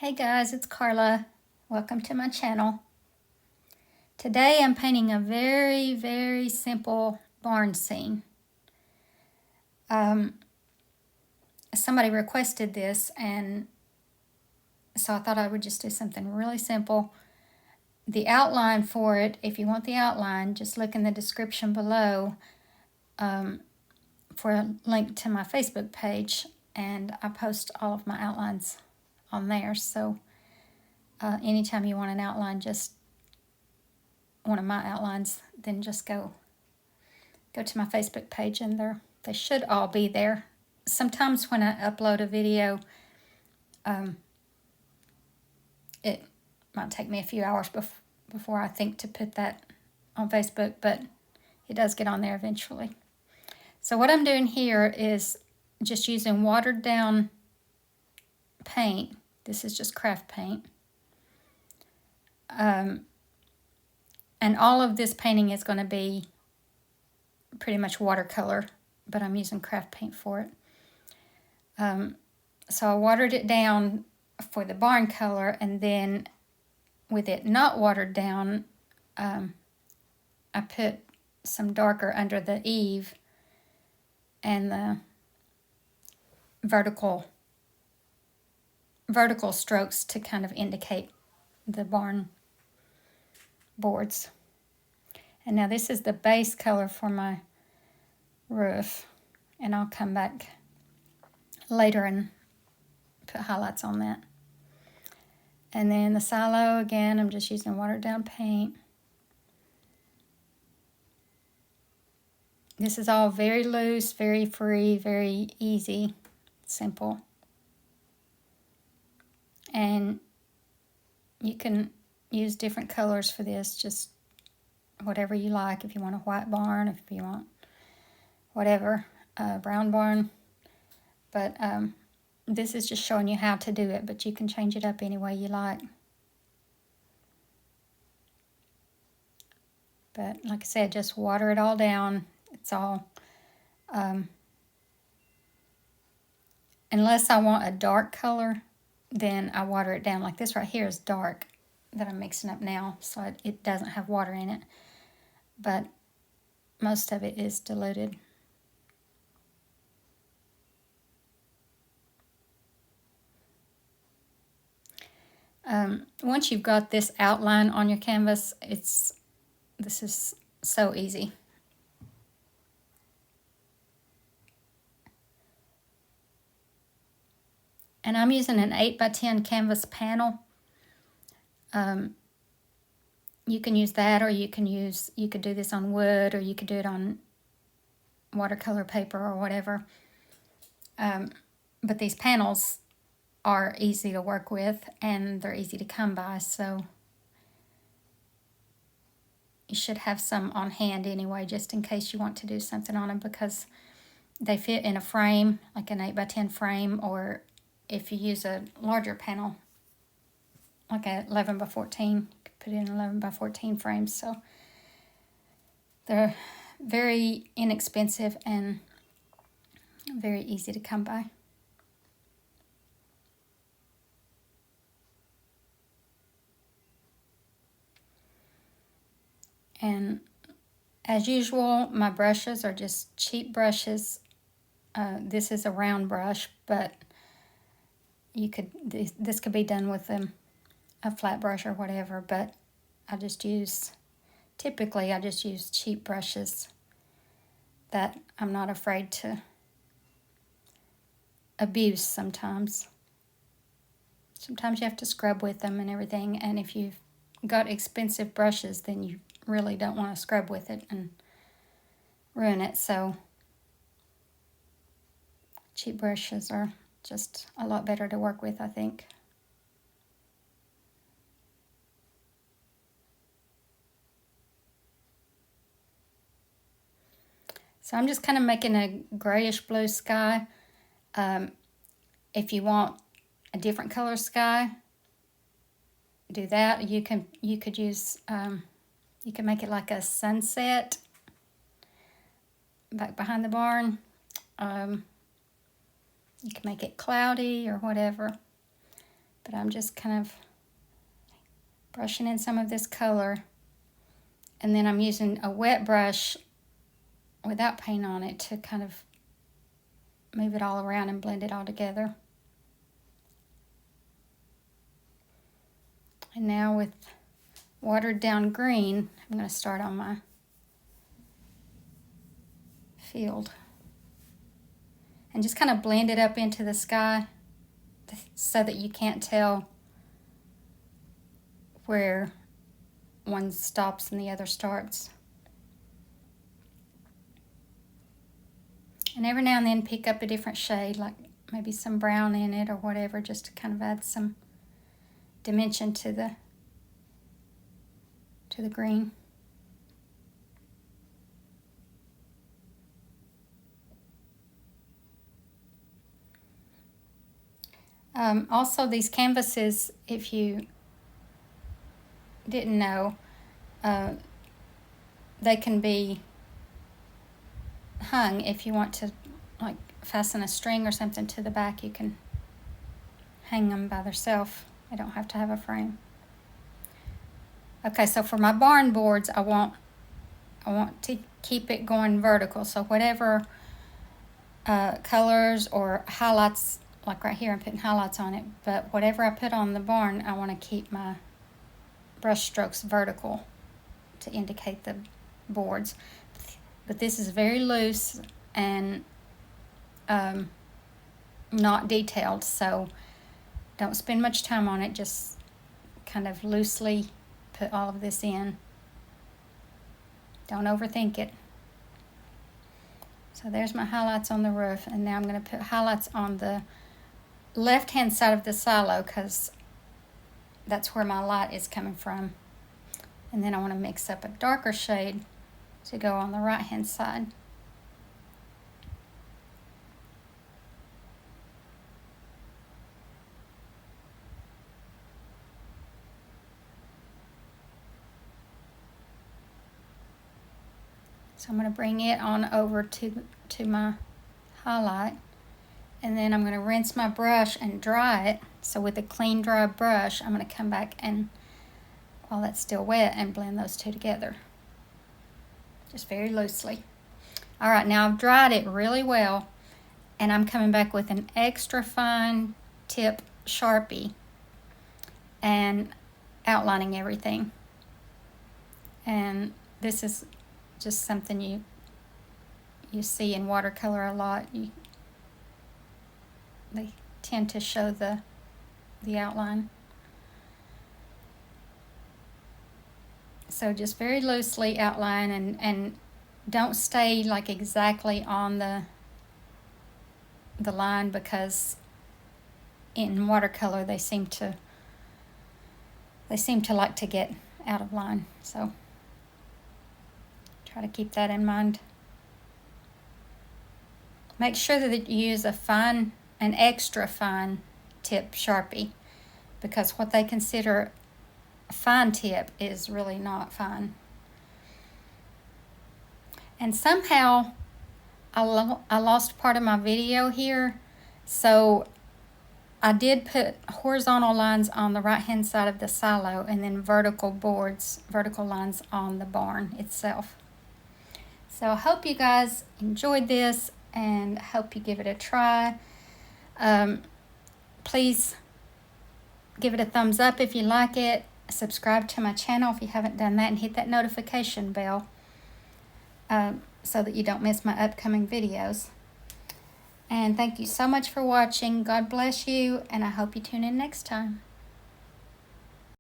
Hey guys, it's Carla. Welcome to my channel. Today I'm painting a very simple barn scene. Somebody requested this, and so I thought I would just do something really simple. The outline for it, if you want the outline, just look in the description below for a link to my Facebook page, and I post all of my outlines on there. So anytime you want an outline, just one of my outlines, then just go to my Facebook page, and they should all be there. Sometimes when I upload a video, it might take me a few hours before I think to put that on Facebook, but it does get on there eventually. So what I'm doing here is just using watered down paint. This is just craft paint. And all of this painting is going to be pretty much watercolor, but I'm using craft paint for it. So I watered it down for the barn color, and then with it not watered down, I put some darker under the eave and the vertical strokes to kind of indicate the barn boards. And now this is the base color for my roof, and I'll come back later and put highlights on that. And then the silo, again, I'm just using watered down paint. This is all very loose, very free, very easy, simple. And you can use different colors for this, just whatever you like. If you want a white barn, if you want whatever, brown barn. But this is just showing you how to do it, but you can change it up any way you like. But like I said, just water it all down. It's all, unless I want a dark color, then I water it down. Like this right here is dark that I'm mixing up now, so it doesn't have water in it. But most of it is diluted. Once you've got this outline on your canvas, this is so easy. And I'm using an 8x10 canvas panel. You can use that, or you could do this on wood, or you could do it on watercolor paper or whatever. But these panels are easy to work with, and they're easy to come by, so you should have some on hand anyway, just in case you want to do something on them, because they fit in a frame, like an 8x10 frame, or if you use a larger panel, like a 11x14, you could put it in 11x14 frames. So they're very inexpensive and very easy to come by. And as usual, my brushes are just cheap brushes. This is a round brush, but this could be done with a flat brush or whatever, but typically I just use cheap brushes that I'm not afraid to abuse sometimes. Sometimes you have to scrub with them and everything, and if you've got expensive brushes, then you really don't want to scrub with it and ruin it. So cheap brushes are just a lot better to work with, I think. So I'm just kind of making a grayish blue sky. If you want a different color sky, do that. You could use you can make it like a sunset back behind the barn. You can make it cloudy or whatever. But I'm just kind of brushing in some of this color. And then I'm using a wet brush without paint on it to kind of move it all around and blend it all together. And now with watered down green, I'm going to start on my field. And just kind of blend it up into the sky so that you can't tell where one stops and the other starts. And every now and then pick up a different shade, like maybe some brown in it or whatever, just to kind of add some dimension to the green. Also, these canvases, if you didn't know, they can be hung. If you want to like fasten a string or something to the back, you can hang them by themselves. They don't have to have a frame. Okay, so for my barn boards, I want to keep it going vertical. So whatever colors or highlights, like right here I'm putting highlights on it, but whatever I put on the barn, I want to keep my brush strokes vertical to indicate the boards. But this is very loose and not detailed, so don't spend much time on it. Just kind of loosely put all of this in. Don't overthink it. So there's my highlights on the roof, and now I'm going to put highlights on the left-hand side of the silo because that's where my light is coming from. And then I want to mix up a darker shade to go on the right-hand side. So I'm going to bring it on over to my highlight, and then I'm going to rinse my brush and dry it. So with a clean, dry brush, I'm going to come back and, while that's still wet, and blend those two together. Just very loosely. All right, now I've dried it really well, and I'm coming back with an extra fine tip Sharpie and outlining everything. And this is just something you see in watercolor a lot. They tend to show the outline. So just very loosely outline, and don't stay like exactly on the line, because in watercolor they seem to like to get out of line. So try to keep that in mind. Make sure that you use an extra fine tip Sharpie, because what they consider a fine tip is really not fine. And somehow I lost part of my video here, so I did put horizontal lines on the right hand side of the silo, and then vertical lines on the barn itself. So I hope you guys enjoyed this, and I hope you give it a try. Please give it a thumbs up if you like it. Subscribe to my channel if you haven't done that, and hit that notification bell so that you don't miss my upcoming videos. And thank you so much for watching. God bless you, and I hope you tune in next time.